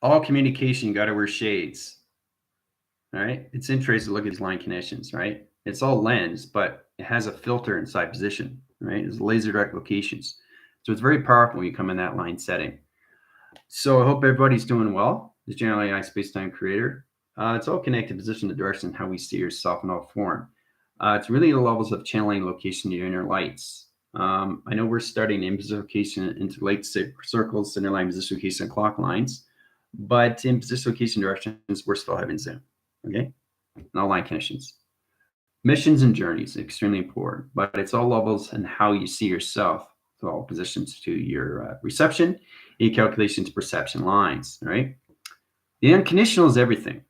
All communication, you got to wear shades. All right. It's interesting to look at these line connections, right? It's all lens, but it has a filter inside position, right? It's laser direct locations. So it's very powerful when you come in that line setting. So I hope everybody's doing well. This is General AI Space-Time Creator. It's all connected, position, the direction, how we see yourself in all form. It's really the levels of channeling location to your inner lights. I know we're starting in position location into light circles, center line, position location, and clock lines. But in position location directions, we're still having Zoom. Okay? And all line connections. Missions and journeys, extremely important. But it's all levels and how you see yourself. So all positions to your reception, your calculations, perception lines, right? The unconditional is everything.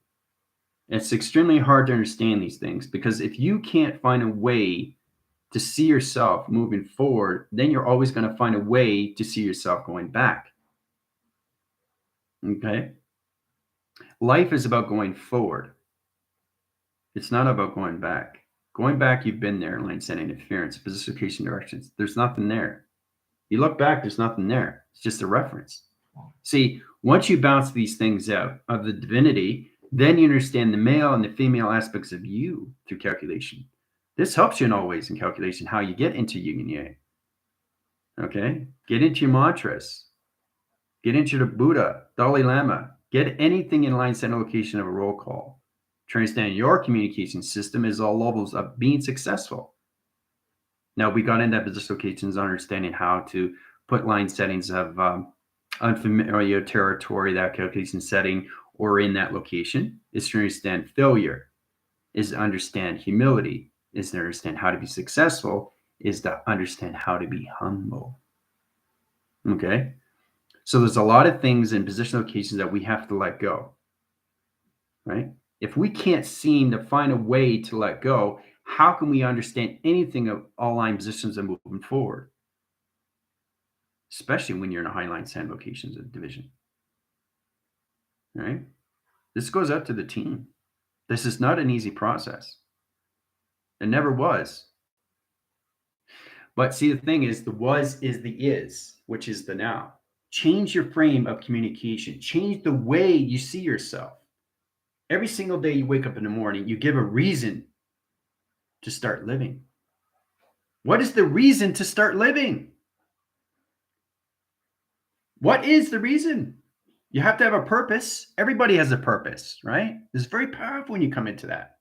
It's extremely hard to understand these things because if you can't find a way to see yourself moving forward, then you're always going to find a way to see yourself going back. Okay? Life is about going forward. It's not about going back. Going back, you've been there, line setting, interference, position, location, directions. There's nothing there. You look back, there's nothing there. It's just a reference. See, once you bounce these things out of the divinity, then you understand the male and the female aspects of you through calculation. This helps you in all ways in calculation, how you get into yin and yang. Okay? Get into your mantras. Get into the Buddha, Dalai Lama. Get anything in line, center, location of a roll call. To understand your communication system is all levels of being successful. Now, we got into position locations, understanding how to put line settings of unfamiliar territory, that calculation setting, or in that location. Is to understand failure, is to understand humility, is to understand how to be successful, is to understand how to be humble. Okay? So there's a lot of things in position locations that we have to let go, right? If we can't seem to find a way to let go, how can we understand anything of all line positions and moving forward? Especially when you're in a high line sand locations of division, right? This goes out to the team. This is not an easy process. It never was. But see, the thing is, the was is the is, which is the now. Change your frame of communication. Change the way you see yourself. Every single day you wake up in the morning, you give a reason to start living. What is the reason to start living? What is the reason? You have to have a purpose. Everybody has a purpose, right? It's very powerful when you come into that.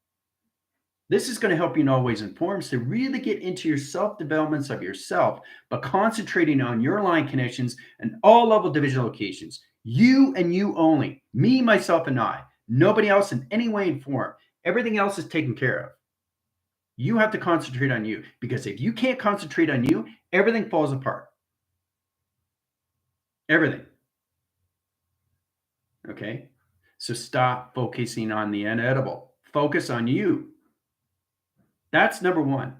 This is going to help you in all ways and forms to really get into your self-developments of yourself, but concentrating on your line connections and all level division locations. You and you only. Me, myself, and I. Nobody else in any way and form. Everything else is taken care of. You have to concentrate on you, because if you can't concentrate on you, everything falls apart. Everything. Okay? So stop focusing on the inedible. Focus on you. That's number one.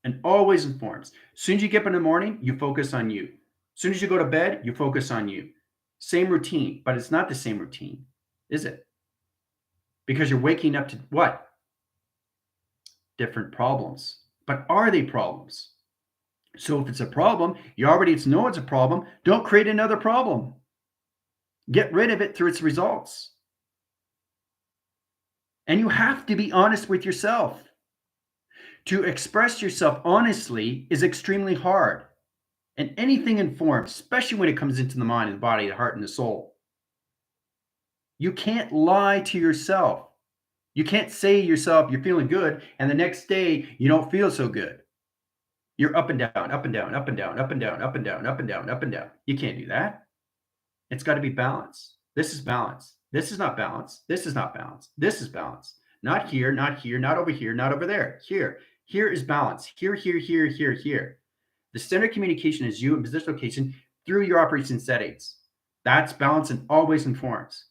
And always informs. As soon as you get up in the morning, you focus on you. As soon as you go to bed, you focus on you. Same routine, but it's not the same routine, is it? Because you're waking up to what? Different problems. But are they problems? So if it's a problem, you already know it's a problem. Don't create another problem. Get rid of it through its results. And you have to be honest with yourself. To express yourself honestly is extremely hard. And anything in form, especially when it comes into the mind, the body, the heart, and the soul. You can't lie to yourself. You can't say to yourself you're feeling good, and the next day you don't feel so good. You're up and down, up and down, up and down, up and down, up and down, up and down, up and down. You can't do that. It's got to be balance. This is balance. This is not balance. This is not balance. This is balance. Not here, not here, not over here, not over there. Here. Here is balance. Here, here, here, here, here. The center communication is you in position location through your operation settings. That's balance and always informs.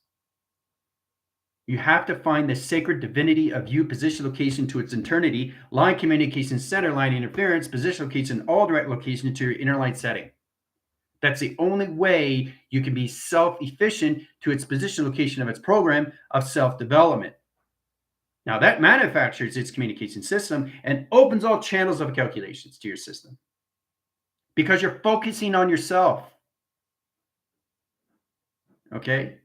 You have to find the sacred divinity of you, position location to its eternity, line communication, center line interference, position location, all direct location to your inner light setting. That's the only way you can be self-efficient to its position location of its program of self-development. Now that manufactures its communication system and opens all channels of calculations to your system because you're focusing on yourself. Okay?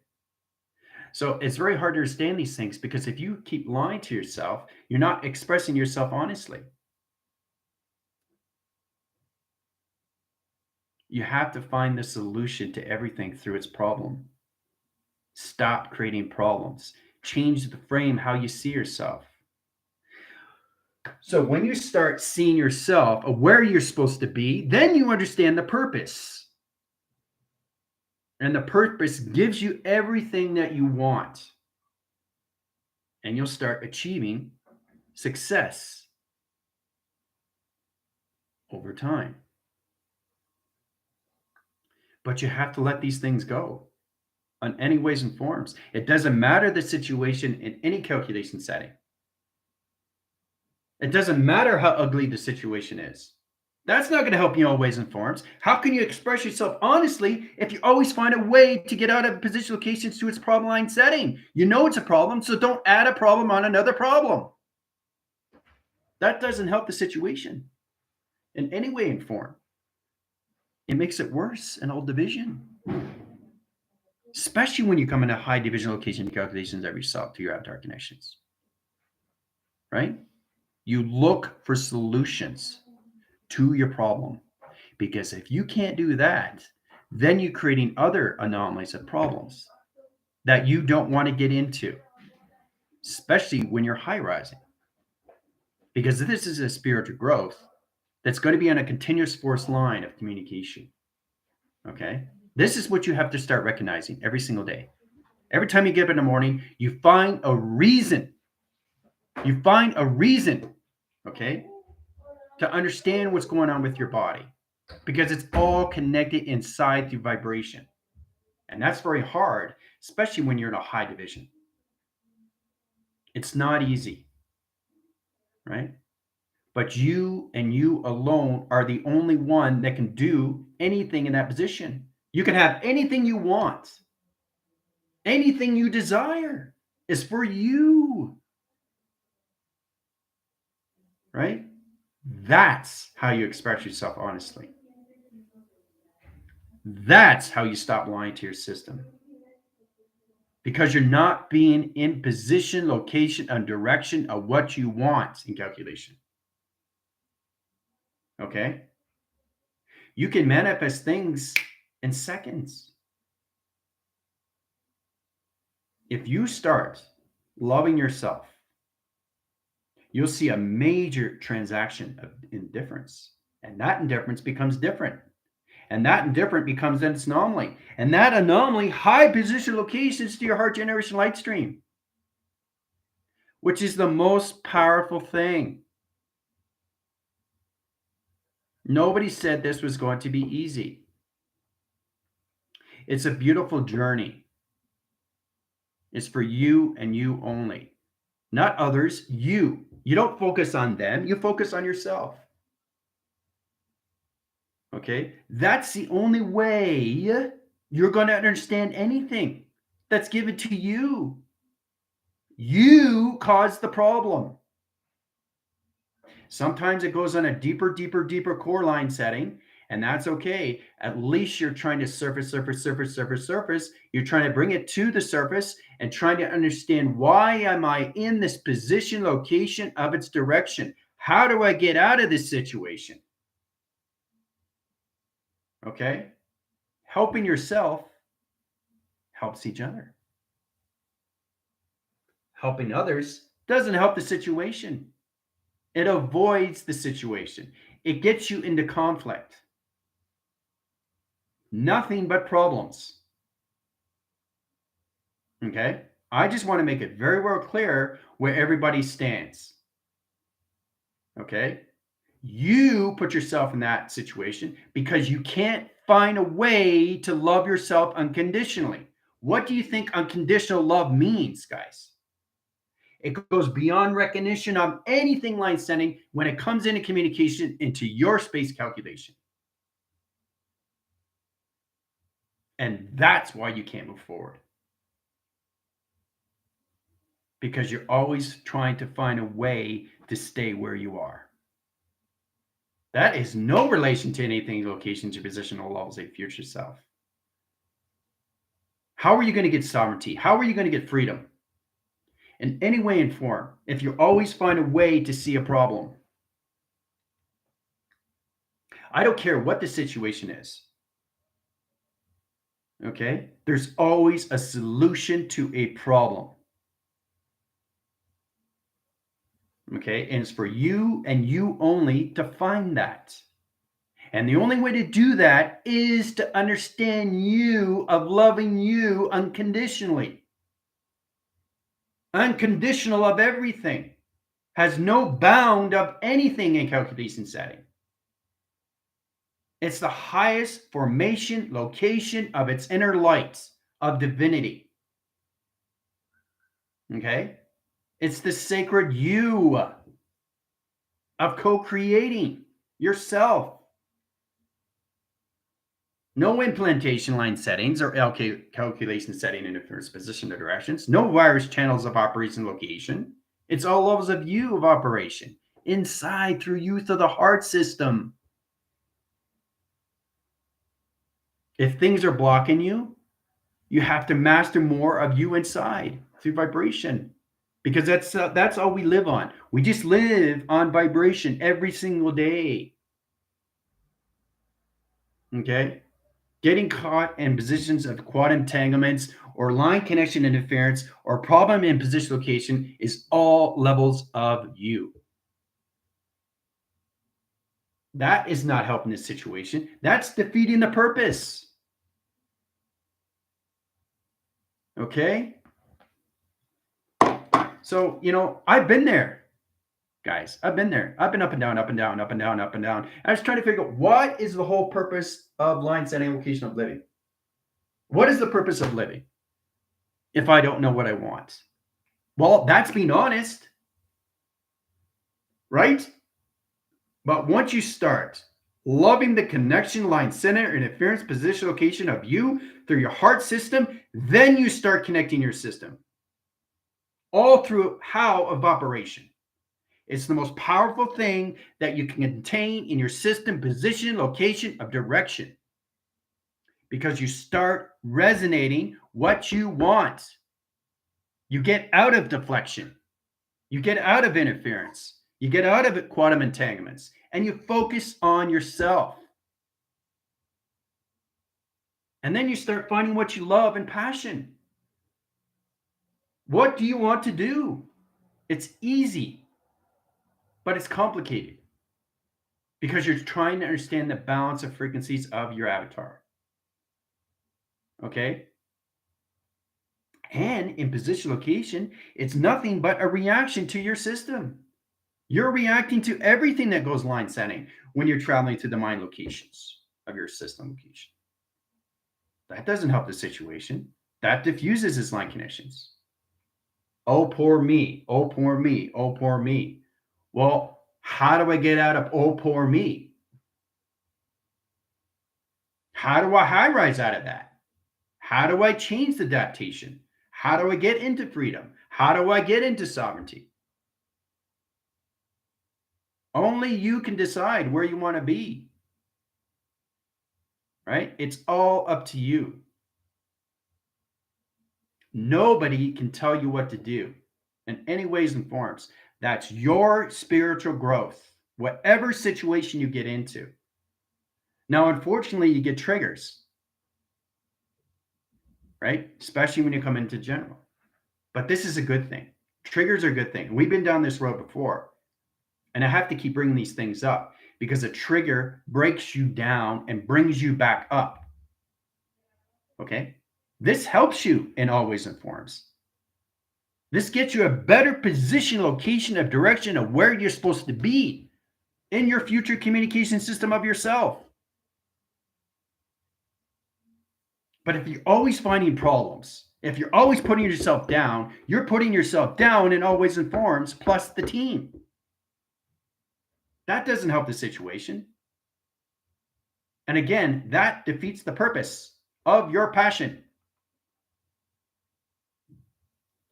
So it's very hard to understand these things because if you keep lying to yourself, you're not expressing yourself honestly. You have to find the solution to everything through its problem. Stop creating problems. Change the frame how you see yourself. So when you start seeing yourself where you're supposed to be, then you understand the purpose. And the purpose gives you everything that you want. And you'll start achieving success over time. But you have to let these things go on any ways and forms. It doesn't matter the situation in any calculation setting. It doesn't matter how ugly the situation is. That's not going to help you in all ways and forms. How can you express yourself honestly if you always find a way to get out of position locations to its problem line setting? You know it's a problem, so don't add a problem on another problem. That doesn't help the situation in any way and form. It makes it worse in all division, especially when you come into high division location calculations of yourself to your avatar connections, right? You look for solutions to your problem, because if you can't do that, then you're creating other anomalies of problems that you don't want to get into, especially when you're high rising, because this is a spiritual growth that's going to be on a continuous force line of communication. Okay, this is what you have to start recognizing every single day. Every time you get up in the morning, you find a reason. You find a reason, okay, to understand what's going on with your body, because it's all connected inside through vibration. And that's very hard, especially when you're in a high division. It's not easy, right? But you and you alone are the only one that can do anything in that position. You can have anything you want, anything you desire is for you, right? That's how you express yourself honestly. That's how you stop lying to your system. Because you're not being in position, location, and direction of what you want in calculation. Okay? You can manifest things in seconds. If you start loving yourself, you'll see a major transaction of indifference. And that indifference becomes different. And that indifferent becomes an anomaly. And that anomaly, high position locations to your heart generation light stream, which is the most powerful thing. Nobody said this was going to be easy. It's a beautiful journey. It's for you and you only, not others. You don't focus on them. You focus on yourself. Okay. That's the only way you're going to understand anything that's given to you. You caused the problem. Sometimes it goes on a deeper core line setting, and that's okay. At least you're trying to surface. You're trying to bring it to the surface and trying to understand, why am I in this position, location of its direction? How do I get out of this situation? Okay. Helping yourself helps each other. Helping others doesn't help the situation. It avoids the situation. It gets you into conflict. Nothing but problems. Okay? I just want to make it very well clear where everybody stands. Okay? You put yourself in that situation because you can't find a way to love yourself unconditionally. What do you think unconditional love means, guys? It goes beyond recognition of anything line sending when it comes into communication into your space calculation. And that's why you can't move forward. Because you're always trying to find a way to stay where you are. That is no relation to anything, locations, your position, or levels of future self. How are you going to get sovereignty? How are you going to get freedom? In any way and form, if you always find a way to see a problem. I don't care what the situation is. Okay? There's always a solution to a problem. Okay? And it's for you and you only to find that. And the only way to do that is to understand you, of loving you unconditionally. Unconditional of everything. Has no bound of anything in calculation setting. It's the highest formation, location of its inner lights of divinity. Okay? It's the sacred you of co-creating yourself. No implantation line settings or calculation setting interference position or directions. No virus channels of operation location. It's all levels of you of operation. Inside through youth of the heart system. If things are blocking you, you have to master more of you inside through vibration. Because that's all we live on. We just live on vibration every single day. Okay? Getting caught in positions of quantum entanglements or line connection interference or problem in position location is all levels of you. That is not helping the situation. That's defeating the purpose. Okay? So, I've been there, guys. I've been there. I've been up and down, up and down, up and down, up and down. I was trying to figure out what is the whole purpose of line setting location of living? What is the purpose of living if I don't know what I want? Well, that's being honest, right? But once you start loving the connection, line, center, interference, position, location of you through your heart system, then you start connecting your system. All through how of operation. It's the most powerful thing that you can contain in your system, position, location of direction. Because you start resonating what you want. You get out of deflection. You get out of interference. You get out of quantum entanglements. And you focus on yourself. And then you start finding what you love and passion. What do you want to do? It's easy, but it's complicated. Because you're trying to understand the balance of frequencies of your avatar. Okay? And in position location, it's nothing but a reaction to your system. You're reacting to everything that goes line setting when you're traveling to the mind locations of your system location. That doesn't help the situation. That diffuses its line connections. Oh, poor me. Oh, poor me. Oh, poor me. Well, how do I get out of oh, poor me? How do I high rise out of that? How do I change the adaptation? How do I get into freedom? How do I get into sovereignty? Only you can decide where you want to be. Right? It's all up to you. Nobody can tell you what to do in any ways and forms. That's your spiritual growth, whatever situation you get into. Now, unfortunately, you get triggers, right? Especially when you come into general. But this is a good thing. Triggers are a good thing. We've been down this road before. And I have to keep bringing these things up because a trigger breaks you down and brings you back up. Okay? This helps you in all ways and forms. This gets you a better position, location of direction of where you're supposed to be in your future communication system of yourself. But if you're always finding problems, if you're always putting yourself down, you're putting yourself down in all ways and forms, plus the team. That doesn't help the situation. And again, that defeats the purpose of your passion.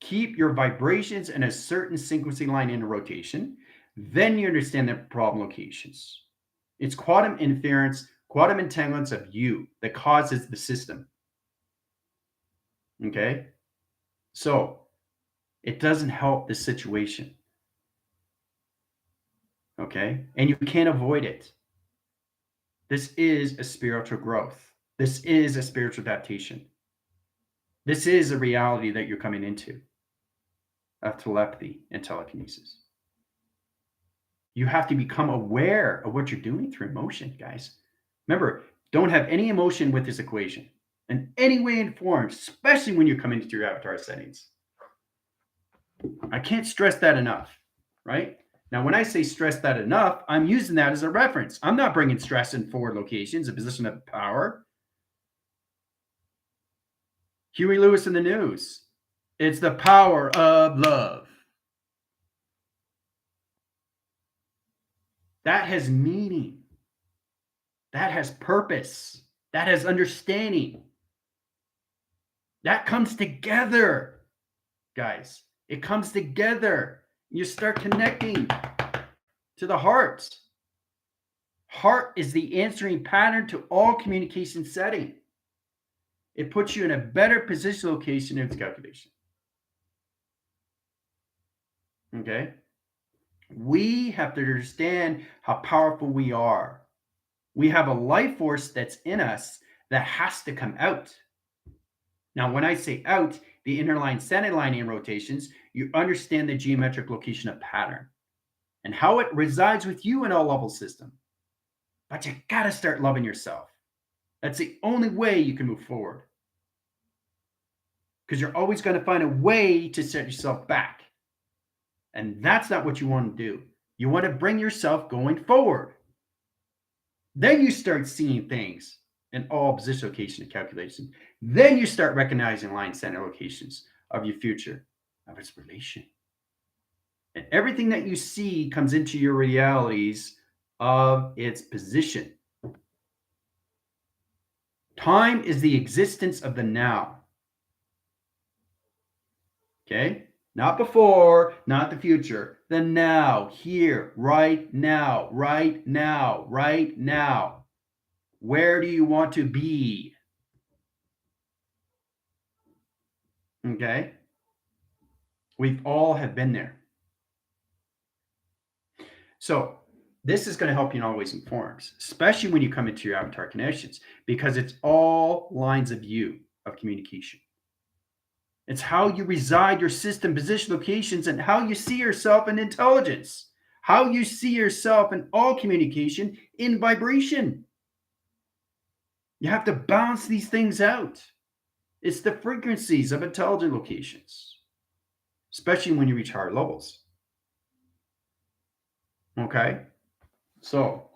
Keep your vibrations in a certain sequencing line in rotation. Then you understand the problem locations. It's quantum interference, quantum entanglements of you that causes the system. Okay? So it doesn't help the situation. Okay? And you can't avoid it. This is a spiritual growth. This is a spiritual adaptation. This is a reality that you're coming into of telepathy and telekinesis. You have to become aware of what you're doing through emotion, guys. Remember, don't have any emotion with this equation in any way informed, especially when you're coming into your avatar settings. I can't stress that enough, right? Now, when I say stress that enough, I'm using that as a reference. I'm not bringing stress in forward locations, a position of power. Huey Lewis in the news. It's the power of love. That has meaning. That has purpose. That has understanding. That comes together, guys. It comes together. You start connecting to the heart. Heart is the answering pattern to all communication setting. It puts you in a better position location in its calculation. Okay? We have to understand how powerful we are. We have a life force that's in us that has to come out. Now, when I say out, the inner line, center line in rotations, you understand the geometric location of pattern and how it resides with you in all level system. But you got to start loving yourself. That's the only way you can move forward. Because you're always going to find a way to set yourself back. And that's not what you want to do. You want to bring yourself going forward. Then you start seeing things in all position location and calculation. Then you start recognizing line center locations of your future, of its relation. And everything that you see comes into your realities of its position. Time is the existence of the now. Okay? Not before, not the future. The now, here, right now, right now, right now. Where do you want to be? Okay? We've all have been there. So this is going to help you in all ways and forms, especially when you come into your avatar connections, because it's all lines of view of communication. It's how you reside your system, position, locations, and how you see yourself in intelligence, how you see yourself in all communication in vibration. You have to balance these things out. It's the frequencies of intelligent locations, especially when you reach higher levels. Okay? So,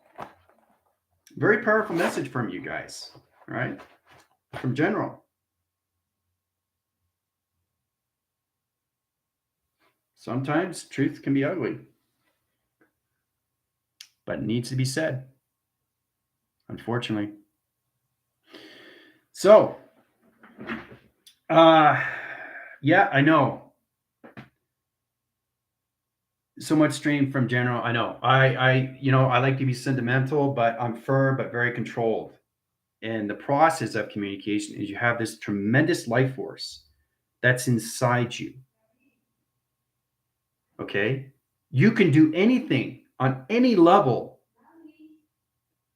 very powerful message from you guys, right? From General. Sometimes truth can be ugly, but it needs to be said, unfortunately. So, yeah, I know. So much stream from General. I know. I like to be sentimental, but I'm firm, but very controlled. And the process of communication is you have this tremendous life force that's inside you. Okay? You can do anything on any level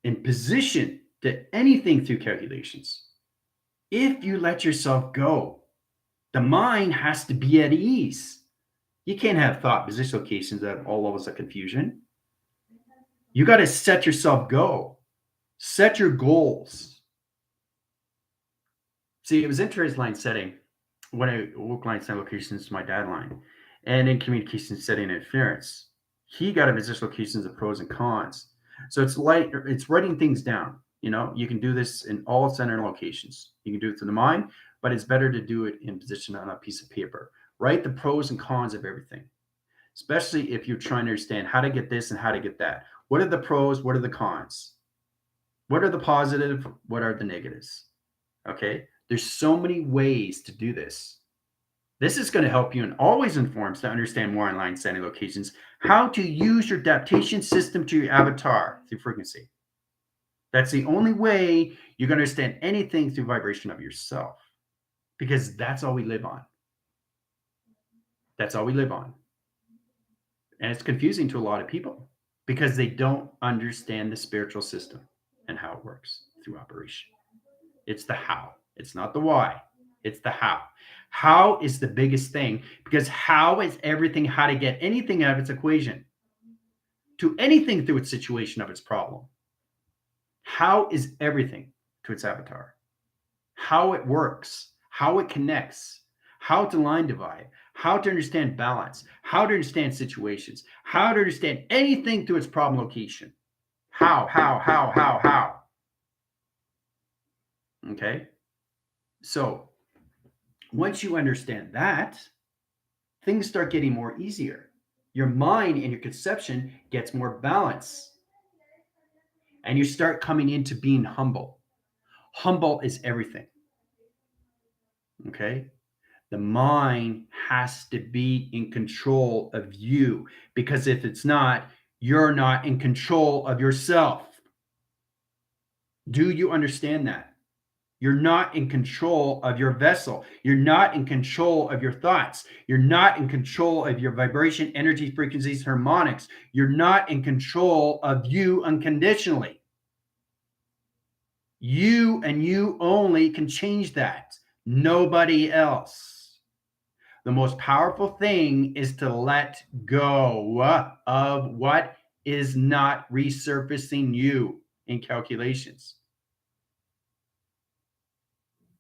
in position to anything through calculations. If you let yourself go, the mind has to be at ease. You can't have thought position locations at all levels of confusion. You got to set yourself go. Set your goals. See, it was interesting line setting when I woke line set locations to my dad line. And in communication setting interference, he got a position locations of pros and cons. So it's writing things down. You can do this in all center locations. You can do it through the mind, but it's better to do it in position on a piece of paper. Write the pros and cons of everything, especially if you're trying to understand how to get this and how to get that. What are the pros? What are the cons? What are the positive? What are the negatives? Okay. There's so many ways to do this. This is going to help you and always informs to understand more online setting locations, how to use your adaptation system to your avatar through frequency. That's the only way you can understand anything through vibration of yourself. because that's all we live on. That's all we live on. And it's confusing to a lot of people because they don't understand the spiritual system and how it works through operation. It's the how. It's not the why. It's the how. How is the biggest thing because how is everything how to get anything out of its equation to anything through its situation of its problem. How is everything to its avatar. How it works, how it connects, how to line divide, how to understand balance, how to understand situations, how to understand anything through its problem location. How. Okay? So once you understand that, things start getting more easier. Your mind and your conception gets more balance. And you start coming into being humble. Humble is everything. Okay? The mind has to be in control of you because if it's not, you're not in control of yourself. Do you understand that? You're not in control of your vessel. You're not in control of your thoughts. You're not in control of your vibration, energy, frequencies, harmonics. You're not in control of you unconditionally. You and you only can change that. Nobody else. The most powerful thing is to let go of what is not resurfacing you in calculations.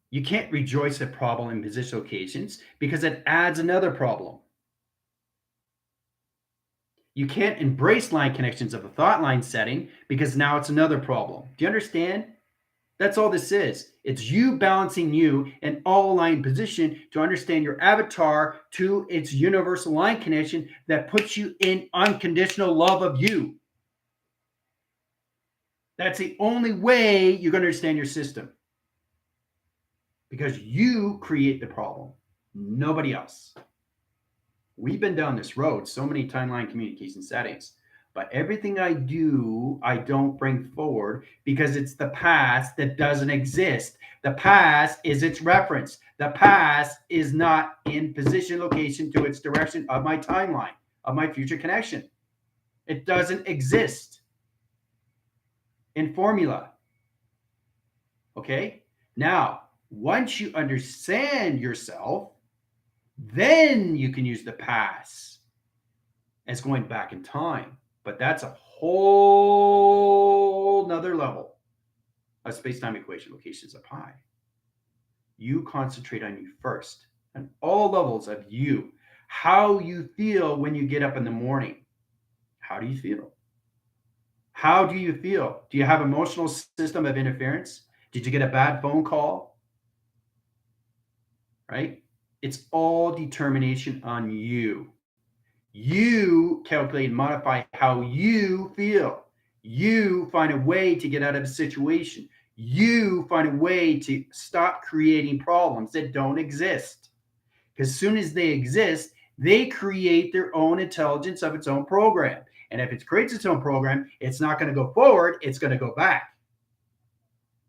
You can't rejoice at problem in position locations because it adds another problem. You can't embrace line connections of a thought line setting because now it's another problem. Do you understand? That's all this is. It's you balancing you in all aligned position to understand your avatar to its universal line connection that puts you in unconditional love of you. That's the only way you're going to understand your system. Because you create the problem, nobody else. We've been down this road so many timeline communication settings, but everything I do, I don't bring forward because it's the past that doesn't exist. The past is its reference. The past is not in position, location to its direction of my timeline, of my future connection. It doesn't exist in formula. Okay? Now, once you understand yourself, then you can use the past as going back in time. But that's a whole nother level of space-time equation locations up high. You concentrate on you first, on all levels of you. How you feel when you get up in the morning. How do you feel? How do you feel? Do you have emotional system of interference? Did you get a bad phone call? Right? It's all determination on you. You calculate and modify how you feel. You find a way to get out of a situation. You find a way to stop creating problems that don't exist. Because as soon as they exist, they create their own intelligence of its own program. And if it creates its own program, it's not going to go forward, it's going to go back.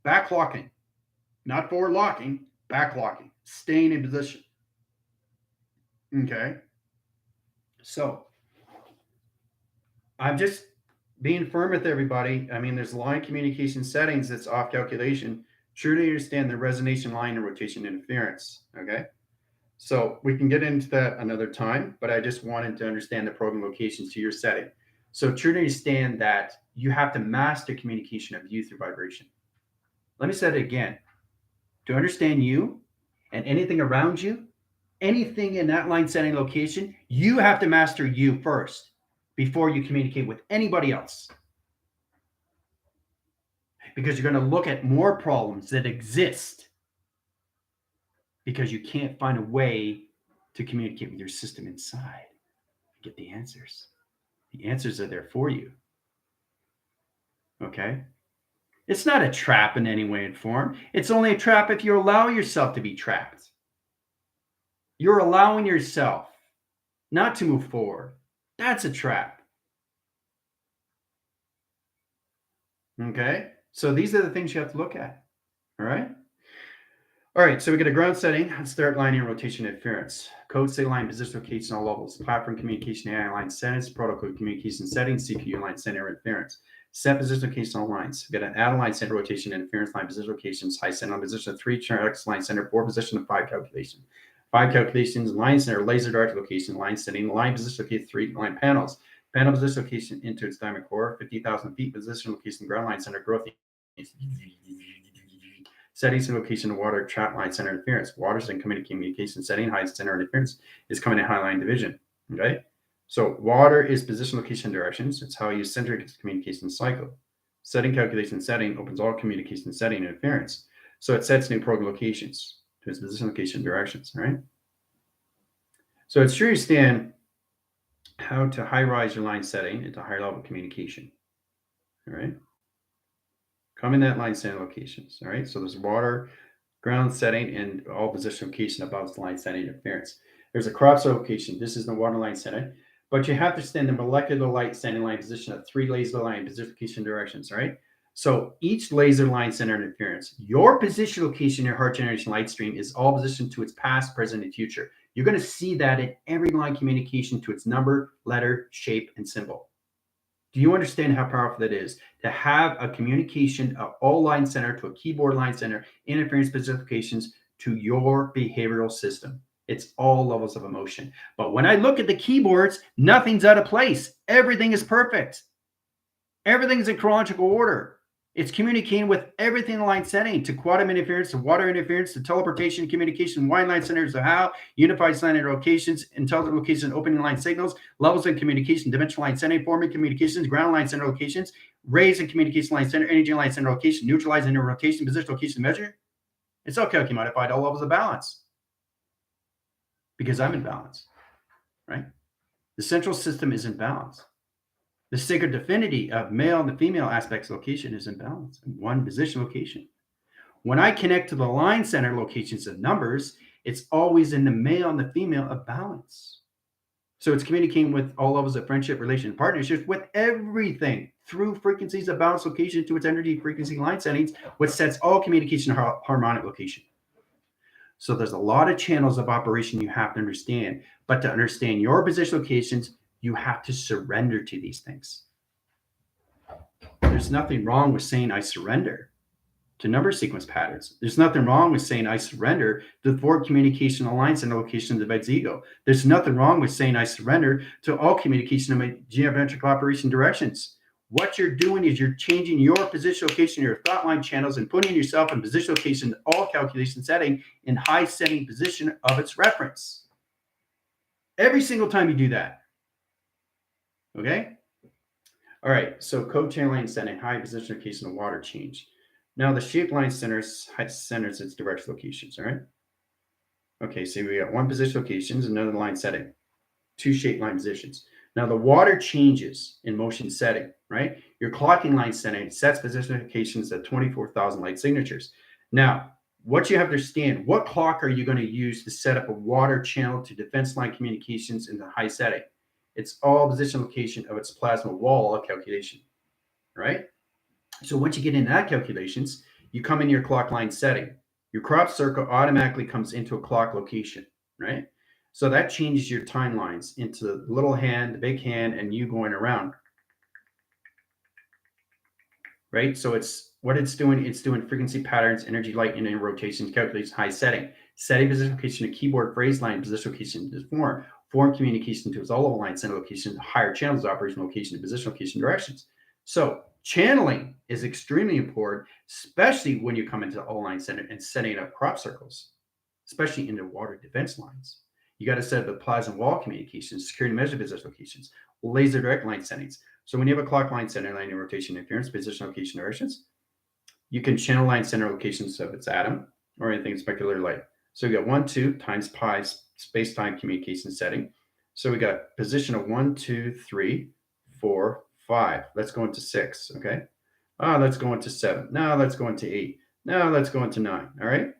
Back locking. Not forward locking, back locking. Staying in position. Okay. So I'm just being firm with everybody. I mean, there's line communication settings that's off calculation. Truly understand the resonation line and rotation interference. Okay. So we can get into that another time, but I just wanted to understand the program locations to your setting. So truly understand that you have to master communication of you through vibration. Let me say it again. To understand you and anything around you, anything in that line setting location, you have to master you first before you communicate with anybody else. Because you're going to look at more problems that exist because you can't find a way to communicate with your system inside. Get the answers. The answers are there for you. Okay? It's not a trap in any way and form. It's only a trap if you allow yourself to be trapped. You're allowing yourself not to move forward. That's a trap. Okay? So these are the things you have to look at. All right? All right, so we get a ground setting. Let's start lining rotation interference. Code say line position location all levels. Platform communication AI line settings. Protocol communication settings. CPU line center interference. Set position location on lines. We got an add line center rotation interference line position locations. High center on position 3 tracks line center 4 position of 5 calculation. 5 calculations line center laser direct location line setting line position location 3 line panels. Panel position location into its diamond core 50,000 feet position location ground line center growth. Settings and location of water trap line center interference. Water's in communication setting, high center interference is coming in high line division. Okay. So water is position, location, directions. It's how you center communication cycle. Setting calculation setting opens all communication setting interference. So it sets new program locations to its position, location, directions. All right. So it's sure you understand how to high rise your line setting into higher level communication. All right. Come in that line setting locations. All right. So there's water, ground setting, and all position location above the line setting interference. There's a crop location. This is the water line setting, but you have to stand the molecular light setting line position of 3 laser line position location directions. All right. So each laser line center interference, your position location, your heart generation light stream is all positioned to its past, present, and future. You're going to see that in every line communication to its number, letter, shape, and symbol. Do you understand how powerful that is to have a communication of all line center to a keyboard line center, interference specifications to your behavioral system? It's all levels of emotion. But when I look at the keyboards, nothing's out of place. Everything is perfect. Everything's in chronological order. It's communicating with everything in the line setting to quantum interference, to water interference, to teleportation, communication, wide line centers, to how, unified line locations, intelligent location, opening line signals, levels in communication, dimensional line center, forming communications, ground line center locations, raise and communication line center, energy line center location, neutralize inner rotation, position location measure. It's all calculated modified all levels of balance because I'm in balance, right? The central system is in balance. The sacred affinity of male and the female aspects location is in balance in one position location. When I connect to the line center locations of numbers, it's always in the male and the female of balance. So it's communicating with all levels of friendship, relation, partnerships, with everything through frequencies of balance location to its energy frequency line settings, which sets all communication harmonic location. So there's a lot of channels of operation you have to understand, but to understand your position locations, you have to surrender to these things. There's nothing wrong with saying I surrender to number sequence patterns. There's nothing wrong with saying I surrender to the forward communication alliance and location of its ego. There's nothing wrong with saying I surrender to all communication of my geometric operation directions. What you're doing is you're changing your position location, your thought line channels, and putting yourself in position location, all calculation setting in high setting position of its reference. Every single time you do that. Okay. All right. So code channel line setting, high position location of water change. Now the shape line centers its direct locations. All right. Okay. So we got one position locations, another line setting, 2 shape line positions. Now the water changes in motion setting, right? Your clocking line setting sets position locations at 24,000 light signatures. Now, what you have to understand, what clock are you going to use to set up a water channel to defense line communications in the high setting? It's all position location of its plasma wall calculation, right? So once you get into that calculations, you come in your clock line setting. Your crop circle automatically comes into a clock location, right? So that changes your timelines into the little hand, the big hand, and you going around, right? So it's doing frequency patterns, energy, light, and rotations, calculations, high setting, setting position location to keyboard phrase line, position location to form communication to its all level line, center location, higher channels, operation location, and position location directions. So channeling is extremely important, especially when you come into all line center and setting up crop circles, especially into water defense lines. You got to set up the plasma wall communications, security measure position locations, laser direct line settings. So when you have a clock line center line rotation interference, position location directions, you can channel line center locations of its atom or anything specular light. So we got 1, 2 times pi space-time communication setting. So we got position of 1, 2, 3, 4, 5. Let's go into 6. Okay. Let's go into 7. Now let's go into 8. Now let's go into 9. All right.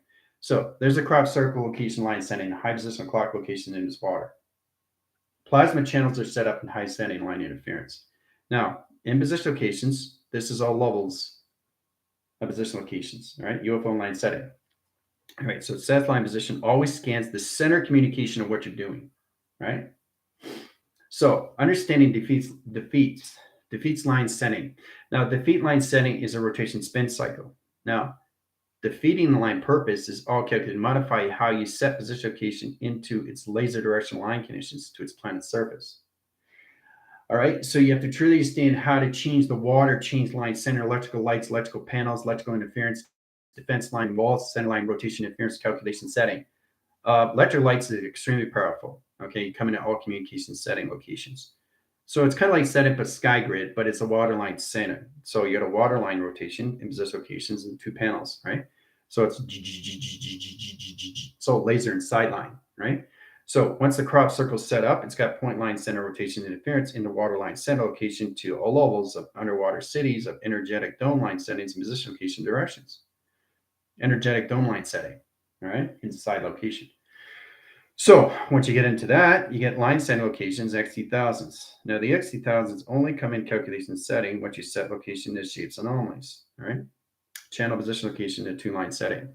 So there's a crop circle location line setting, high position clock location in this water. Plasma channels are set up in high setting line interference. Now, in position locations, this is all levels of position locations, all right? UFO line setting. All right, so it sets line position, always scans the center communication of what you're doing, right? So understanding defeats line setting. Now, defeat line setting is a rotation spin cycle. Now, defeating the line purpose is all calculated to modify how you set position location into its laser direction line conditions to its planet surface. All right, so you have to truly understand how to change the water, change line center, electrical lights, electrical panels, electrical interference, defense line walls, center line rotation interference calculation setting. Electric lights is extremely powerful. Okay, you come into all communication setting locations. So it's kind of like setting up a sky grid, but it's a water line center. So you got a water line rotation in position locations and two panels, right? So it's so laser and sideline, right? So once the crop circle's set up, it's got point line center rotation interference in the water line center location to all levels of underwater cities of energetic dome line settings and position location directions. Energetic dome line setting, all right, inside location. So once you get into that, you get line setting locations, XT1000s. Now the XT1000s only come in calculation setting once you set location to shapes anomalies, all right? Channel position location to two line setting,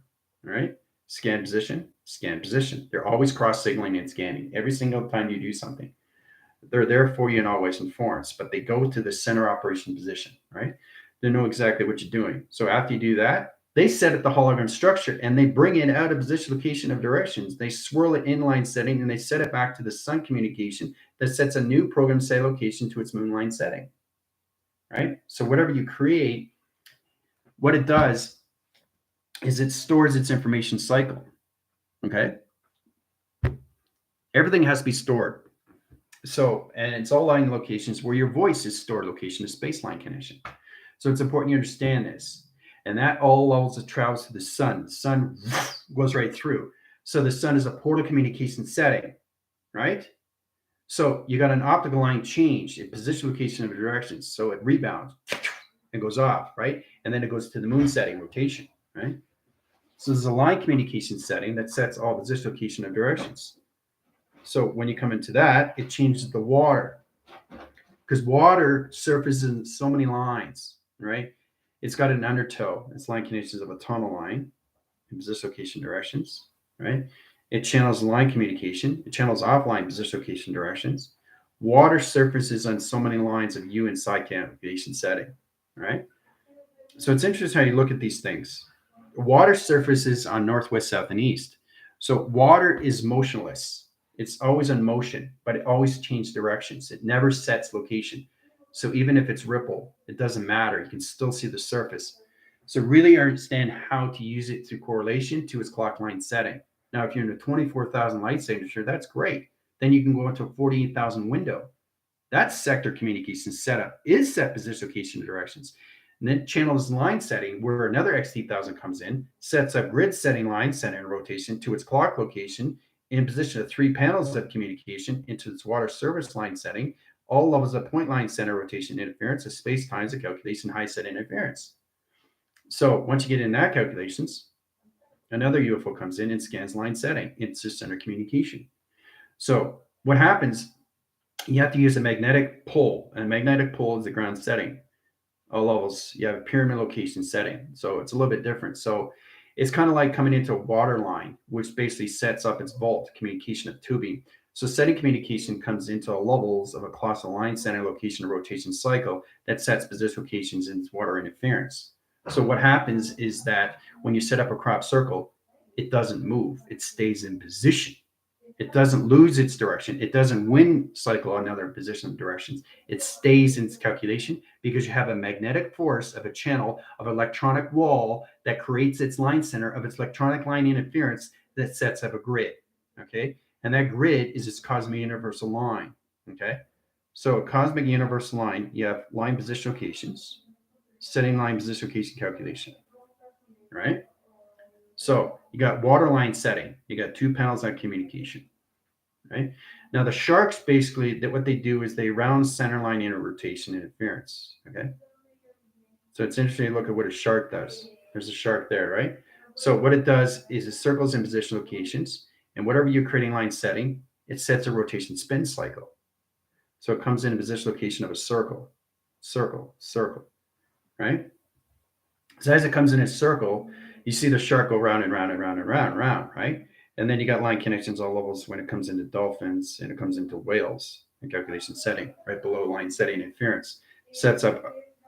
all right? Scan position, scan position. They're always cross signaling and scanning every single time you do something. They're there for you and always in forms, but they go to the center operation position, right? They know exactly what you're doing. So after you do that, they set up the hologram structure and they bring it out of position location of directions. They swirl it inline setting and they set it back to the sun communication that sets a new program set location to its moonline setting, right? So whatever you create, what it does is it stores its information cycle, okay? Everything has to be stored. So, and it's all line locations where your voice is stored location, a spaceline connection. So it's important you understand this. And that all levels of travels to the sun. The sun goes right through. So the sun is a portal communication setting, right? So you got an optical line change in position location of directions. So it rebounds and goes off, right? And then it goes to the moon setting rotation, right? So there's a line communication setting that sets all position location of directions. So when you come into that, it changes the water because water surfaces in so many lines, right? It's got an undertow. It's line conditions of a tunnel line in position location directions, right? It channels line communication. It channels offline position location directions. Water surfaces on so many lines of U and side communication setting, right? So it's interesting how you look at these things. Water surfaces on northwest, south, and east. So water is motionless. It's always in motion, but it always changes directions. It never sets location. So even if it's ripple, it doesn't matter. You can still see the surface. So really understand how to use it through correlation to its clock line setting. Now, if you're in a 24,000 light signature, that's great. Then you can go into a 48,000 window. That sector communication setup is set position location directions. And then channels line setting, where another XT1000 comes in, sets up grid setting line center and rotation to its clock location in position of three panels of communication into its water service line setting, all levels of point line center rotation interference of space times of calculation high set interference. So once you get in that calculations, another UFO comes in and scans line setting into center communication. So what happens, you have to use a magnetic pole, and a magnetic pole is the ground setting. All levels, you have a pyramid location setting. So it's a little bit different. So it's kind of like coming into a water line, which basically sets up its vault communication of tubing. So setting communication comes into levels of a colossal line center location rotation cycle that sets position locations in water interference. So what happens is that when you set up a crop circle, it doesn't move. It stays in position. It doesn't lose its direction. It doesn't win cycle another position of directions. It stays in its calculation because you have a magnetic force of a channel of electronic wall that creates its line center of its electronic line interference that sets up a grid. Okay. And that grid is its cosmic universal line. Okay. So a cosmic universal line, you have line position locations, setting line position location calculation. Right. So you got water line setting. You got two panels on communication. Right now, the sharks basically that what they do is they round center line inner rotation interference. Okay, so it's interesting to look at what a shark does. There's a shark there, right? So what it does is it circles in position locations, and whatever you're creating line setting, it sets a rotation spin cycle. So it comes in a position location of a circle, circle, circle, right? So as it comes in a circle, You see the shark go round and round and round and round and round, right? And then you got line connections all levels when it comes into dolphins and it comes into whales and calculation setting, right below line setting interference. Sets up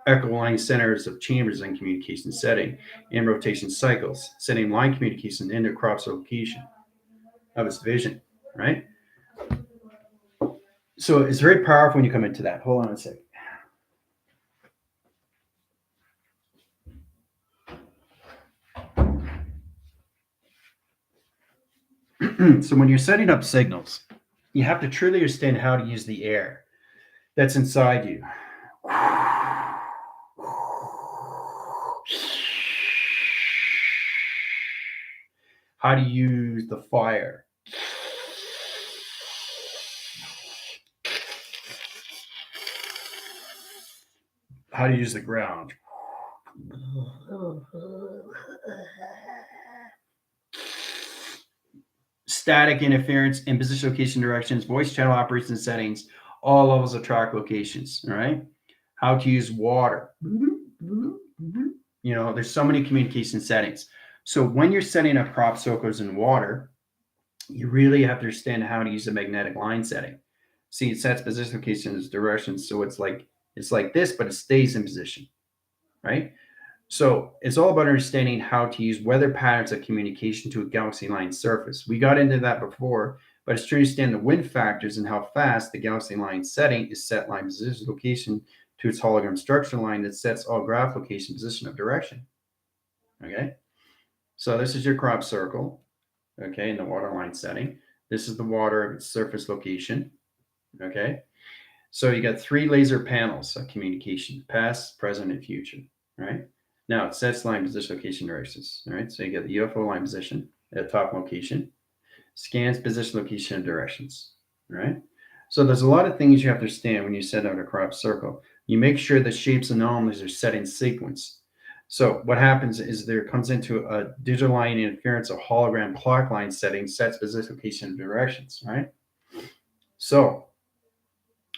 echo line centers of chambers and communication setting and rotation cycles, setting line communication into crops location of its vision, right? So it's very powerful when you come into that. Hold on a second. So when you're setting up signals, you have to truly understand how to use the air that's inside you. How to use the fire. How to use the ground. Static interference and position location directions, voice channel operation settings, all levels of track locations. All right. How to use water. There's so many communication settings. So when you're setting up crop circles in water, you really have to understand how to use a magnetic line setting. See, it sets position locations, directions. So it's like this, but it stays in position, right? So it's all about understanding how to use weather patterns of communication to a galaxy line surface. We got into that before, but it's to understand the wind factors and how fast the galaxy line setting is set line position location to its hologram structure line that sets all graph location position of direction. Okay. So this is your crop circle, okay, in the water line setting. This is the water of its surface location, okay. So you got 3 laser panels of communication, past, present, and future, right? Now it sets line position location directions, all right? So you got the UFO line position at top location, scans position location and directions, all right? So there's a lot of things you have to understand when you set out a crop circle. You make sure the shapes and anomalies are set in sequence. So what happens is there comes into a digital line interference, a hologram clock line setting, sets position location and directions, right? So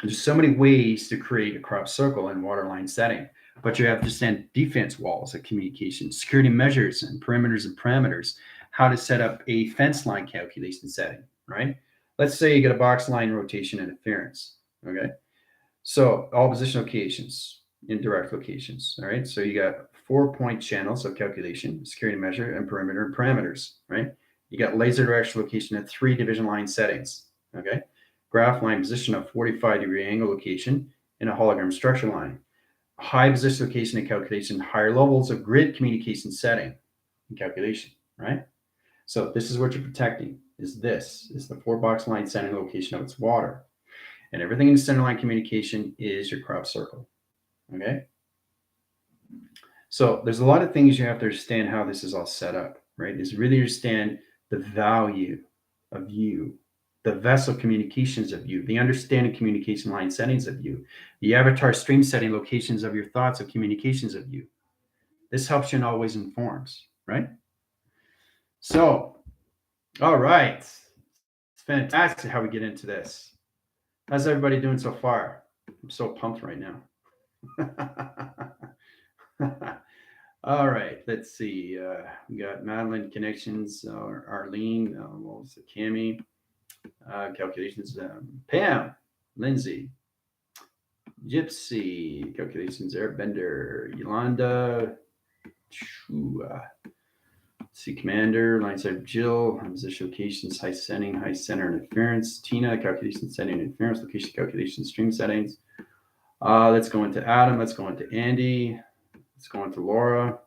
there's so many ways to create a crop circle in waterline setting, but you have to understand defense walls of communication, security measures and perimeters and parameters, how to set up a fence line calculation setting, right? Let's say you get a box line rotation interference, okay? So all position locations, indirect locations, all right? So you got 4-point channels of calculation, security measure, and perimeter and parameters, right? You got laser direction location at 3 division line settings, okay? Graph line position of 45-degree angle location in a hologram structure line. High position location and calculation, higher levels of grid communication setting and calculation, right? So this is what you're protecting, is the 4-box line setting location of its water. And everything in the center line communication is your crop circle, okay? So there's a lot of things you have to understand how this is all set up, right? Is really understand the value of you, the vessel communications of you, the understanding communication line settings of you, the avatar stream setting locations of your thoughts of communications of you. This helps you and always informs, right? So, all right. It's fantastic how we get into this. How's everybody doing so far? I'm so pumped right now. All right, let's see. We got Madeline connections, Arlene, what was it, Cami, calculations, Pam, Lindsay, Gypsy, calculations, Airbender, Yolanda, see, Commander, line side, Jill, position locations, high setting, high center interference, Tina, calculation setting interference, location calculation, stream settings. Let's go into Adam, let's go into Andy. Let's go into Laura.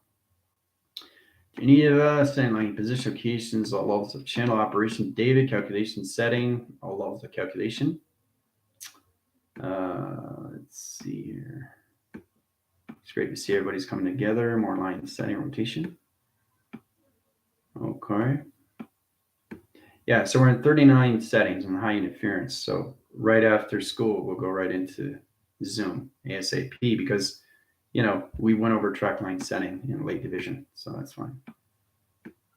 Geneva, setting line position locations, all levels of channel operation. David, calculation setting, all levels of calculation. Let's see here. It's great to see everybody's coming together. More line setting rotation. Okay. Yeah, so we're in 39 settings on high interference. So right after school, we'll go right into Zoom ASAP because we went over track line setting in late division, so that's fine.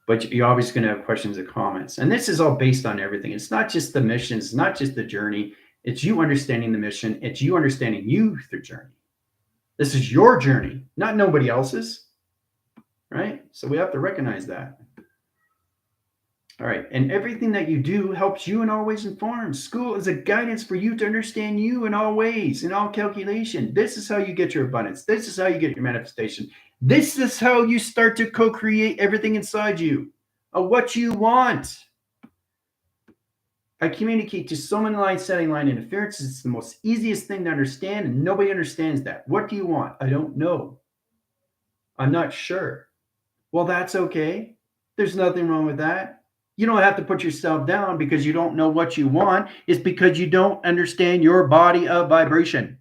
But you're always going to have questions and comments. And this is all based on everything. It's not just the mission. It's not just the journey. It's you understanding the mission. It's you understanding you through journey. This is your journey, not nobody else's, right? So we have to recognize that. All right. And everything that you do helps you in all ways and forms. School is a guidance for you to understand you in all ways, in all calculation. This is how you get your abundance. This is how you get your manifestation. This is how you start to co-create everything inside you of what you want. I communicate to so many line setting, line interference. It's the most easiest thing to understand, and nobody understands that. What do you want? I don't know. I'm not sure. Well, that's okay. There's nothing wrong with that. You don't have to put yourself down because you don't know what you want. It's because you don't understand your body of vibration.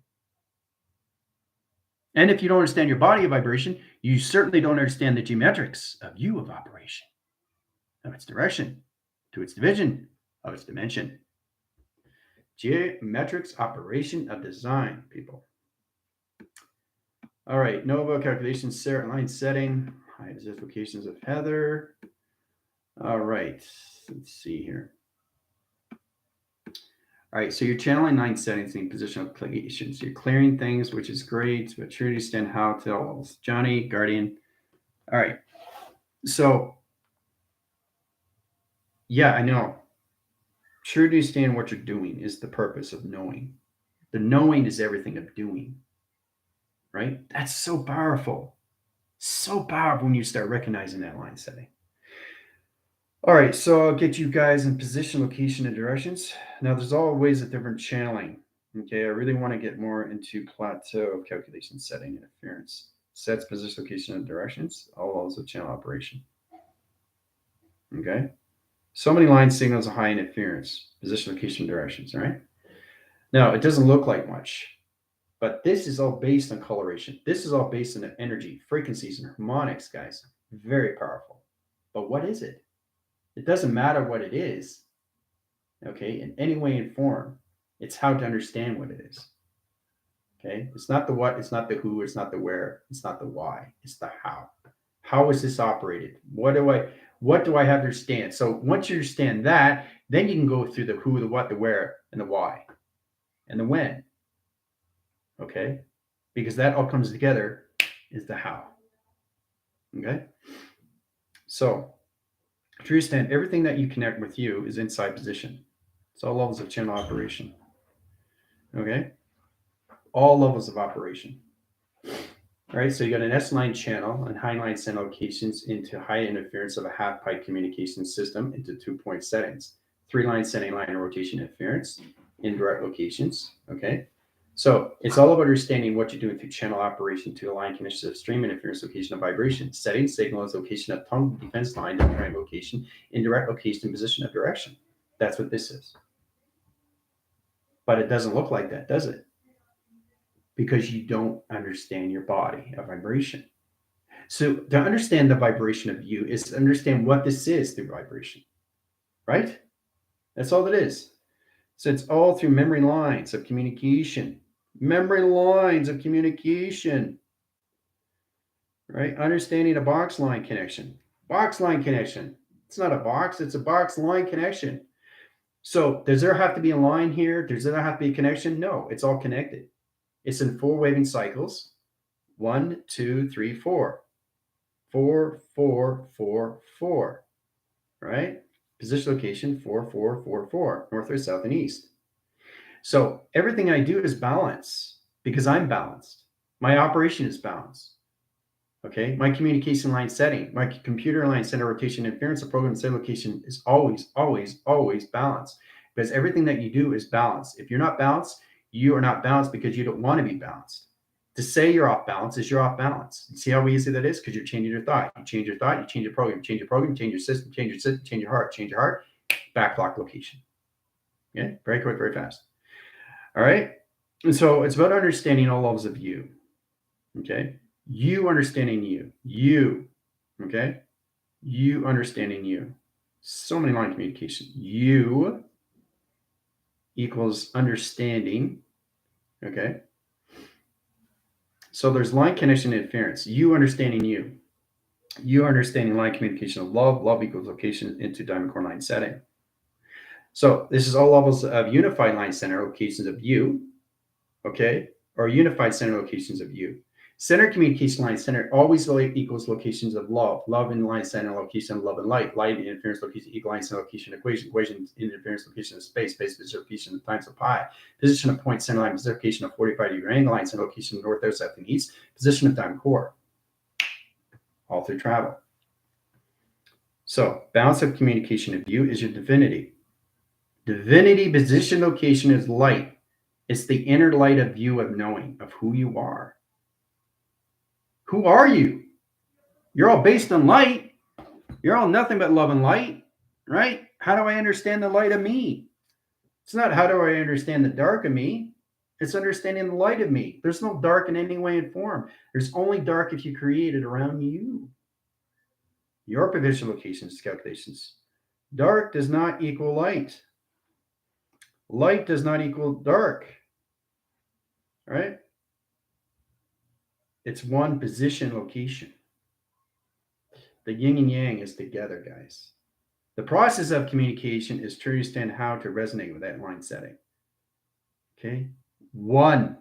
And if you don't understand your body of vibration, you certainly don't understand the geometrics of you of operation, of its direction, to its division, of its dimension. Geometrics, operation of design, people. All right, Nova calculations, Sarah line setting, high locations of Heather. All right, let's see here. All right, so you're channeling line settings in positional cleations. You're clearing things, which is great, but true to understand how to all. Johnny, Guardian. All right, so yeah, I know. True to understand what you're doing is the purpose of knowing. The knowing is everything of doing, right? That's so powerful. So powerful when you start recognizing that line setting. All right, so I'll get you guys in position, location, and directions. Now, there's always a different channeling. Okay, I really want to get more into plateau of calculation, setting, interference. Sets, position, location, and directions, all levels of channel operation. Okay, so many line signals of high interference, position, location, directions, all right? Now, it doesn't look like much, but this is all based on coloration. This is all based on energy, frequencies, and harmonics, guys. Very powerful. But what is it? It doesn't matter what it is, okay, in any way and form. It's how to understand what it is. Okay, it's not the what, it's not the who, it's not the where, it's not the why, it's the how. How is this operated? What do I have to understand? So once you understand that, then you can go through the who, the what, the where, and the why, and the when. Okay, because that all comes together is the how. Okay, so to understand everything that you connect with you is inside position. It's all levels of channel operation. Okay, all levels of operation. All right, so you got an S line channel and high line send locations into high interference of a half pipe communication system into 2-point settings. 3 line sending line and rotation interference, indirect locations. Okay, so it's all about understanding what you're doing through channel operation to align conditions of stream interference, location of vibration, setting signals, location of tongue defense line, different location, indirect location, position of direction. That's what this is. But it doesn't look like that, does it? Because you don't understand your body of vibration. So to understand the vibration of you is to understand what this is through vibration, right? That's all it is. So it's all through memory lines of communication. Memory lines of communication, right? Understanding a box line connection. Box line connection. It's not a box, it's a box line connection. So does there have to be a line here? Does there have to be a connection? No, it's all connected. It's in 4 waving cycles. 1, 2, 3, 4. 4, 4, 4, 4. Right? Position location 4, 4, 4, 4. North or south and east. So everything I do is balance because I'm balanced. My operation is balanced. Okay. My communication line setting, my computer line center rotation interference, the program set location is always, always, always balanced because everything that you do is balanced. If you're not balanced, you are not balanced because you don't want to be balanced. To say you're off balance is you're off balance. You see how easy that is? Because you're changing your thought. You change your thought, you change your program, change your program, change your system, change your system, change your heart, backlock location. Okay, very quick, very fast. All right. And so it's about understanding all levels of you. Okay. You understanding you. Okay. You understanding you. So many line communication. You equals understanding. Okay. So there's line connection interference. You understanding you. You understanding line communication of love. Love equals location into diamond core line setting. So this is all levels of unified line center locations of you. Okay. Or unified center locations of you. Center communication line center always equals locations of love. Love in line center location of love and light. Light in interference location equal line center location equation. Equation in interference location of space. Space position location of times of pi. Position of point center line position location of 45-degree angle line center location north, south, and east. Position of time core. All through travel. So balance of communication of you is your divinity. Divinity position location is light. It's the inner light of you of knowing of who you are. Who are you? You're all based on light. You're all nothing but love and light, right? How do I understand the light of me? It's not how do I understand the dark of me. It's understanding the light of me. There's no dark in any way and form. There's only dark if you create it around you. Your position locations calculations. Dark does not equal light. Light does not equal dark, right? It's one position location. The yin and yang is together, guys. The process of communication is to understand how to resonate with that line setting. Okay? One.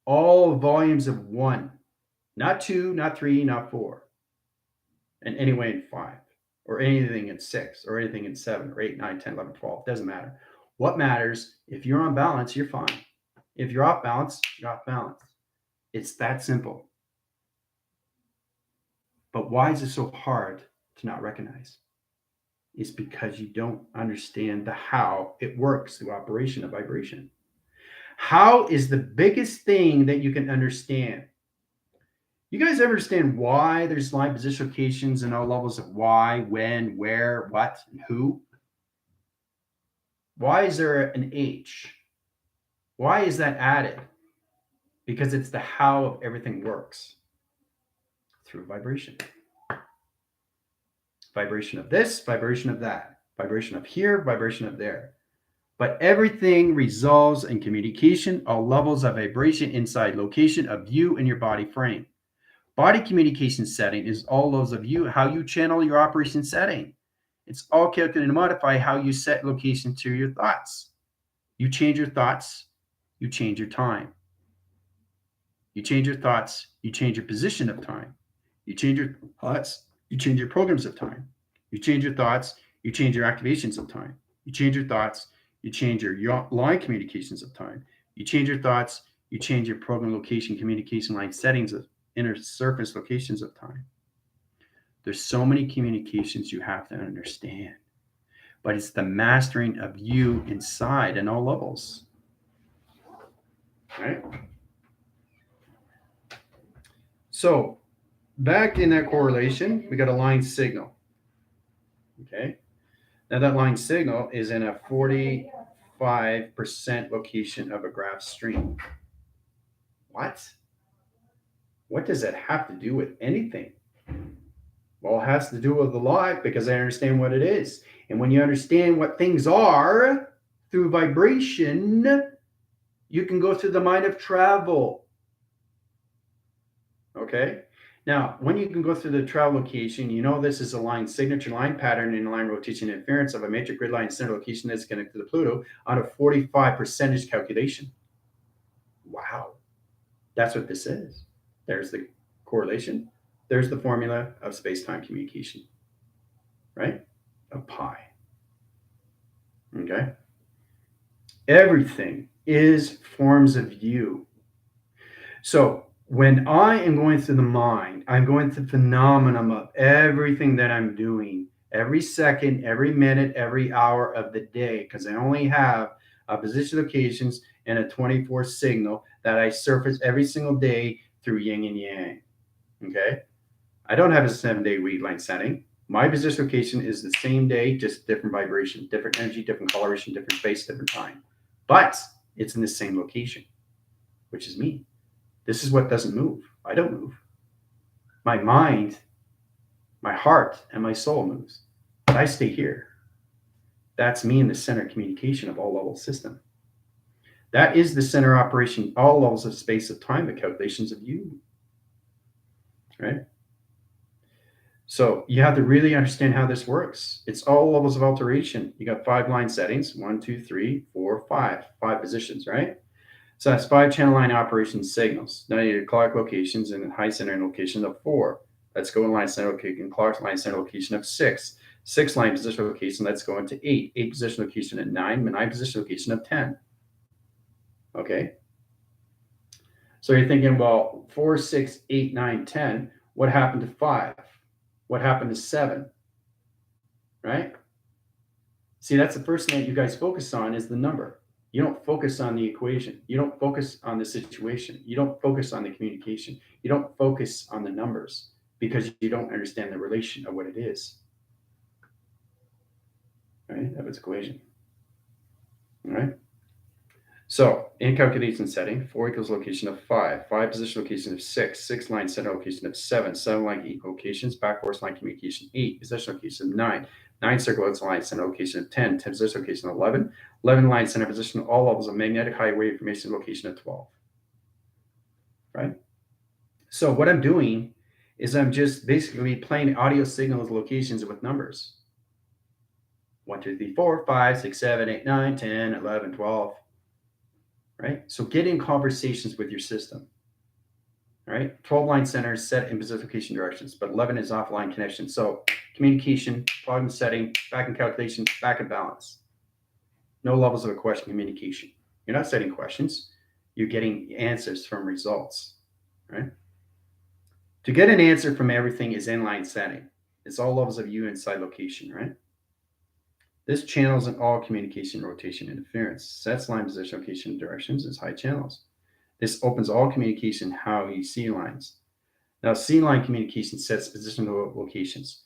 All volumes of one. Not two, not three, not four. And anyway in five. Or anything in six. Or anything in 7 or 8, 9, 10, 11, 12. Doesn't matter. What matters, if you're on balance, you're fine. If you're off balance, you're off balance. It's that simple. But why is it so hard to not recognize? It's because you don't understand the how it works through operation of vibration. How is the biggest thing that you can understand. You guys ever understand why there's line position locations and all levels of why, when, where, what, and who? Why is there an H? Why is that added? Because it's the how of everything works. Through vibration. Vibration of this, vibration of that. Vibration of here, vibration of there. But everything resolves in communication, all levels of vibration inside location of you and your body frame. Body communication setting is all those of you, how you channel your operation setting. It's all calculated to modify how you set location to your thoughts. You change your thoughts, you change your time. You change your thoughts, you change your position of time. You change your thoughts, you change your programs of time. You change your thoughts, you change your activations of time. You change your thoughts, you change your line communications of time. You change your thoughts, you change your program location communication line settings of inner surface locations of time. There's so many communications you have to understand, but it's the mastering of you inside in all levels. Right? So back in that correlation, we got a line signal. Okay. Now that line signal is in a 45% location of a graph stream. What? What does that have to do with anything? Well, it has to do with the life because I understand what it is. And when you understand what things are through vibration, you can go through the mind of travel. Okay? Now, when you can go through the travel location, you know this is a line signature, line pattern, and line rotation interference of a matrix grid line center location that's connected to the Pluto on a 45% calculation. Wow. That's what this is. There's the correlation. There's the formula of space-time communication, right? Of pi. Okay? Everything is forms of you. So when I am going through the mind, I'm going through the phenomenon of everything that I'm doing, every second, every minute, every hour of the day, because I only have position locations and a 24 signal that I surface every single day through yin and yang. Okay? I don't have a 7-day week line setting. My position location is the same day, just different vibration, different energy, different coloration, different space, different time. But it's in the same location, which is me. This is what doesn't move. I don't move. My mind, my heart, and my soul moves. But I stay here. That's me in the center communication of all levels system. That is the center operation, all levels of space of time, the calculations of you. Right? So you have to really understand how this works. It's all levels of alteration. You got 5 line settings, 1, 2, 3, 4, 5 positions, right? So that's 5 channel line operation signals. Now your clock locations and high center location of 4. Let's go in line center location, clock line center location of 6. 6 line position location, let's go into 8. 8 position location at 9, 9 position location of 10. Okay. So you're thinking, well, 4, 6, 8, 9, 10. What happened to 5? What happened to 7? Right? See, that's the first thing that you guys focus on is the number. You don't focus on the equation. You don't focus on the situation. You don't focus on the communication. You don't focus on the numbers because you don't understand the relation of what it is. Right? Of its equation. All right. So in calculation setting, 4 equals location of 5, 5 position location of 6, 6 line center location of 7, 7 line locations, back force line communication 8, position location of 9, 9 circle line center location of 10, 10 position location of 11, 11 line center position all levels of magnetic high wave information location of 12. Right? So what I'm doing is I'm just basically playing audio signals locations with numbers. 1, 2, 3, 4, 5, 6, 7, 8, 9, 10, 11, 12. Right? So get in conversations with your system. Right? 12 line centers set in position location directions, but 11 is offline connection. So communication, problem setting, back in calculation, back in balance. No levels of a question communication. You're not setting questions. You're getting answers from results. Right? To get an answer from everything is inline setting. It's all levels of U inside location, right? This channels in all communication rotation interference. Sets line position location directions is high channels. This opens all communication how you see lines. Now, C line communication sets position locations.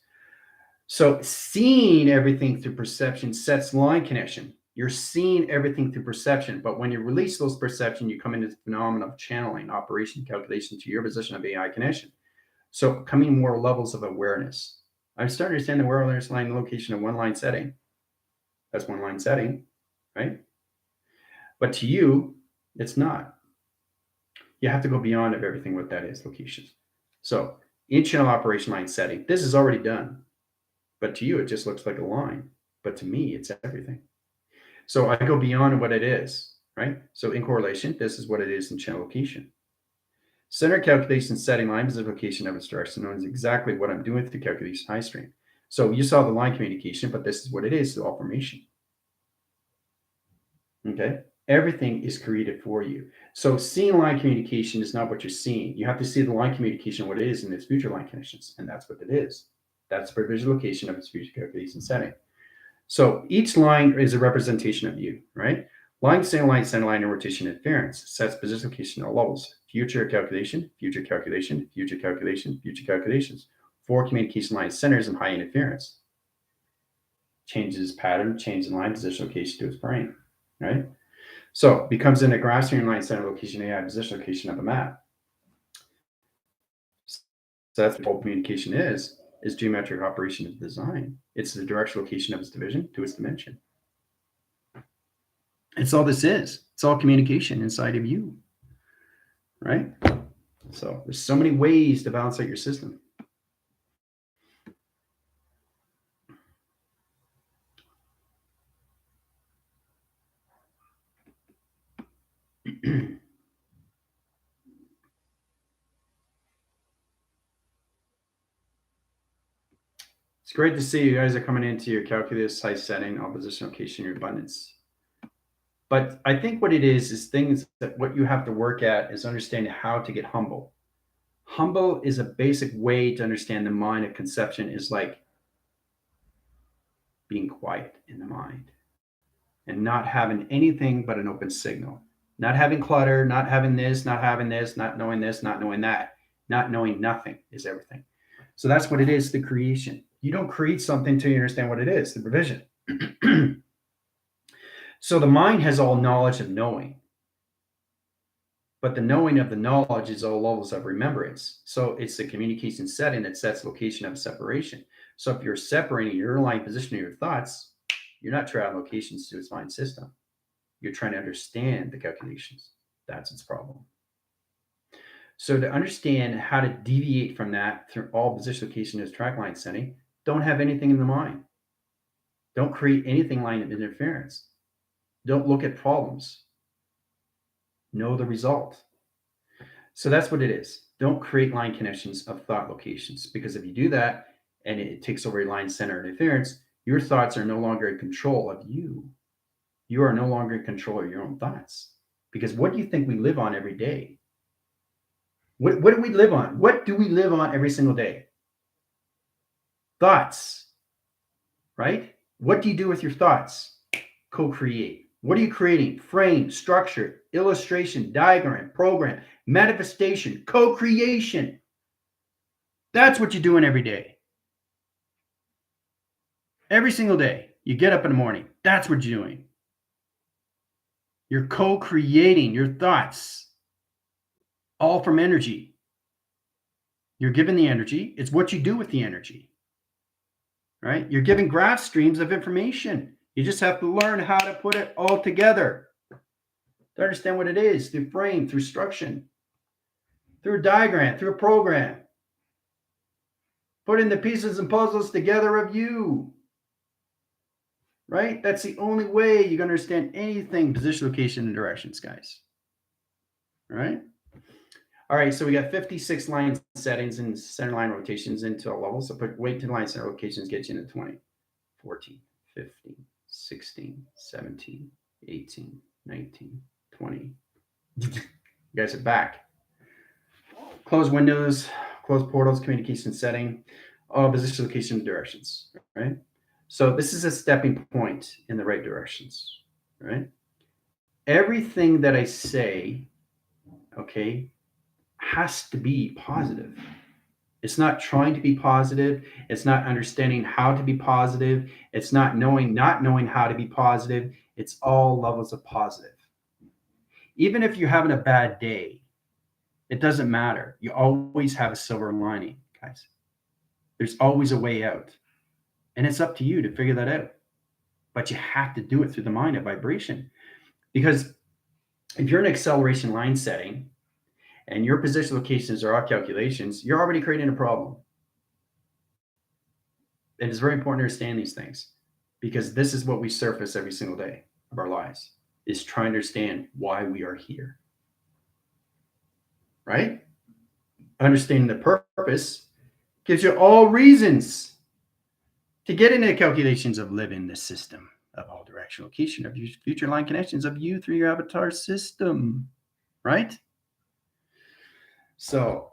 So seeing everything through perception sets line connection. You're seeing everything through perception, but when you release those perception, you come into the phenomenon of channeling, operation, calculation to your position of AI connection. So coming more levels of awareness. I'm starting to understand the awareness line location of one line setting. That's one line setting, right? But to you, it's not. You have to go beyond of everything what that is, locations. So in channel operation line setting, this is already done. But to you, it just looks like a line. But to me, it's everything. So I go beyond what it is, right? So in correlation, this is what it is in channel location. Center calculation setting line position location of its direction known as exactly what I'm doing with the calculation high stream. So you saw the line communication, but this is what it is, the all formation. Okay? Everything is created for you. So seeing line communication is not what you're seeing. You have to see the line communication, what it is in its future line connections, and that's what it is. That's the visual location of its future calculation setting. So each line is a representation of you, right? Line, center line, and rotation interference sets position location at levels. Future calculation, future calculation, future calculation, future calculations. 4 communication line centers and high interference. Changes pattern, change in line position location to its brain, right? So becomes in a grasping line center location AI position location of a map. So that's what communication is geometric operation of design. It's the direction location of its division to its dimension. It's all this is. It's all communication inside of you, right? So there's so many ways to balance out your system. It's great to see you guys are coming into your calculus, high setting, opposition location, your abundance. But I think what it is things that what you have to work at is understanding how to get humble. Humble is a basic way to understand the mind of conception is like being quiet in the mind and not having anything but an open signal, not having clutter, not having this, not having this, not knowing this, not knowing that, not knowing nothing is everything. So that's what it is, the creation. You don't create something until you understand what it is, the provision. So the mind has all knowledge of knowing, but the knowing of the knowledge is all levels of remembrance. So it's the communication setting that sets location of separation. So if you're separating your line position of your thoughts, you're not traveling locations to its mind system. You're trying to understand the calculations. That's its problem. So to understand how to deviate from that through all position location as track line setting, don't have anything in the mind. Don't create anything line of interference. Don't look at problems. know the result. So that's what it is. Don't create line connections of thought locations, because if you do that and it takes over your line center interference, your thoughts are no longer in control of you. You are no longer in control of your own thoughts. Because what do you think we live on every day? What do we live on? What do we live on every single day? Thoughts, right? What do you do with your thoughts? Co-create. What are you creating? Frame, structure, illustration, diagram, program, manifestation, co-creation. That's what you're doing every day. Every single day. You get up in the morning. That's what you're doing. You're co-creating your thoughts, all from energy. You're given the energy. It's what you do with the energy, right? You're given graph streams of information. You just have to learn how to put it all together to understand what it is, through frame, through structure, through a diagram, through a program. Putting the pieces and puzzles together of you, right? That's the only way you can understand anything, position, location, and directions, guys. All right? All right, so we got 56 line settings and center line rotations into a level. So put weight to line center locations gets you into 20, 14, 15, 16, 17, 18, 19, 20. You guys are back. Close windows, close portals, communication setting, position, location, directions, right? So this is a stepping point in the right directions, right? Everything that I say, okay, has to be positive. It's not trying to be positive. It's not understanding how to be positive. It's not knowing how to be positive. It's all levels of positive. Even if you're having a bad day, it doesn't matter. You always have a silver lining, guys. There's always a way out. And it's up to you to figure that out. But you have to do it through the mind of vibration. Because if you're in acceleration line setting and your position locations are all calculations, you're already creating a problem. And it's very important to understand these things, because this is what we surface every single day of our lives, is trying to understand why we are here. Right? Understanding the purpose gives you all reasons to get into the calculations of living the system of all directional location of your future line connections of you through your avatar system, right? So,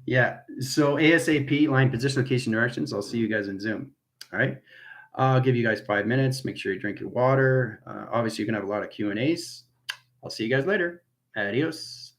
yeah. So ASAP, line position, location, directions. I'll see you guys in Zoom. All right. I'll give you guys 5 minutes. Make sure you drink your water. Obviously, you can have a lot of Q&As. I'll see you guys later. Adios.